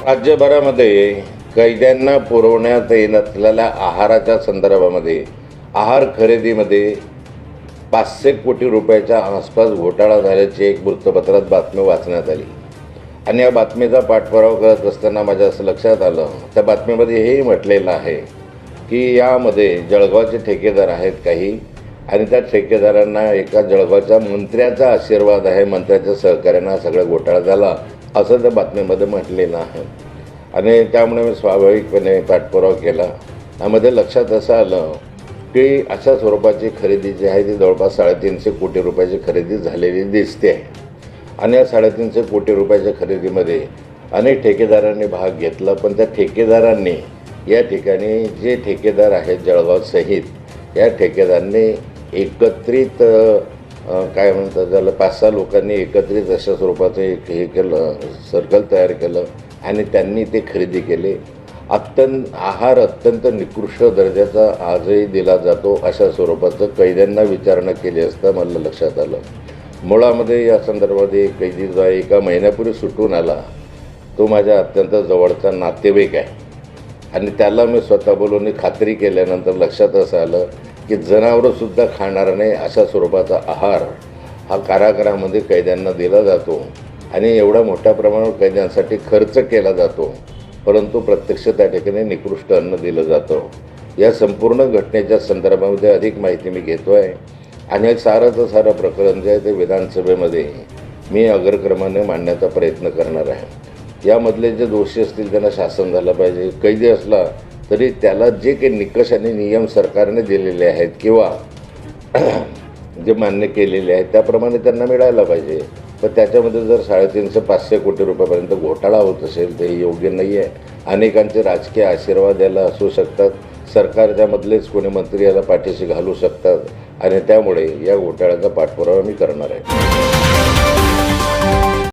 राज्यभरामध्ये कैद्यांना पुरवण्यात येत असलेल्या आहाराच्या संदर्भामध्ये आहार खरेदीमध्ये 500 कोटी रुपयाच्या आसपास घोटाळा झाल्याची एक वृत्तपत्रात बातमी वाचण्यात आली आणि या बातमीचा पाठपुरावा करत असताना माझ्या असं लक्षात आलं, त्या बातमीमध्ये हेही म्हटलेलं आहे की यामध्ये जळगावचे ठेकेदार आहेत काही आणि त्या ठेकेदारांना एका जळगावच्या मंत्र्याचा आशीर्वाद आहे, मंत्र्याच्या सहकार्यानं सगळा घोटाळा झाला असं त्या बातमीमध्ये म्हटलेलं आहे. आणि त्यामुळे मी स्वाभाविकपणे पाठपुरावा केला. त्यामध्ये लक्षात असं आलं की अशा स्वरूपाची खरेदी जी आहे ती जवळपास 350 कोटी रुपयाची खरेदी झालेली दिसते आहे. आणि या 350 कोटी रुपयाच्या खरेदीमध्ये अनेक ठेकेदारांनी भाग घेतला, पण त्या ठेकेदारांनी या ठिकाणी जे ठेकेदार आहेत जळगावसहित या ठेकेदारांनी एकत्रित काय म्हणतात त्याला 5-6 लोकांनी एकत्रित अशा स्वरूपाचं एक हे केलं, सर्कल तयार केलं आणि त्यांनी ते खरेदी केले. आहार अत्यंत निकृष्ट दर्जाचा आजही दिला जातो अशा स्वरूपाचं कैद्यांना विचारणा केली असता मला लक्षात आलं. मुळामध्ये या संदर्भामध्ये कैदी जो आहे 1 महिन्यापूर्वी सुटून आला, तो माझ्या अत्यंत जवळचा नातेवाईक आहे आणि त्याला मी स्वतः बोलून खात्री केल्यानंतर लक्षात असं आलं की जनावरंसुद्धा खाणार नाही अशा स्वरूपाचा आहार हा कारागृहामध्ये कैद्यांना दिला जातो आणि एवढा मोठ्या प्रमाणावर कैद्यांसाठी खर्च केला जातो, परंतु प्रत्यक्ष त्या ठिकाणी निकृष्ट अन्न दिलं जातं. या संपूर्ण घटनेच्या संदर्भामध्ये अधिक माहिती मी घेतो आहे आणि एक सारं प्रकरण जे आहे ते विधानसभेमध्ये मी अग्रक्रमाने मांडण्याचा प्रयत्न करणार आहे. यामधले जे दोषी असतील त्यांना शासन झालं पाहिजे. कैदी असला तरी त्याला जे काही निकष आणि नियम सरकारने दिलेले आहेत किंवा जे मान्य केलेले आहेत त्याप्रमाणे त्यांना मिळायला पाहिजे. पण त्याच्यामध्ये जर 350-500 कोटी रुपयापर्यंत घोटाळा होत असेल तर हे योग्य नाही आहे. अनेकांचे राजकीय आशीर्वाद याला असू शकतात, सरकारच्यामधलेच कोणी मंत्री याला पाठीशी घालू शकतात आणि त्यामुळे या घोटाळ्याचा पाठपुरावा मी करणार आहे.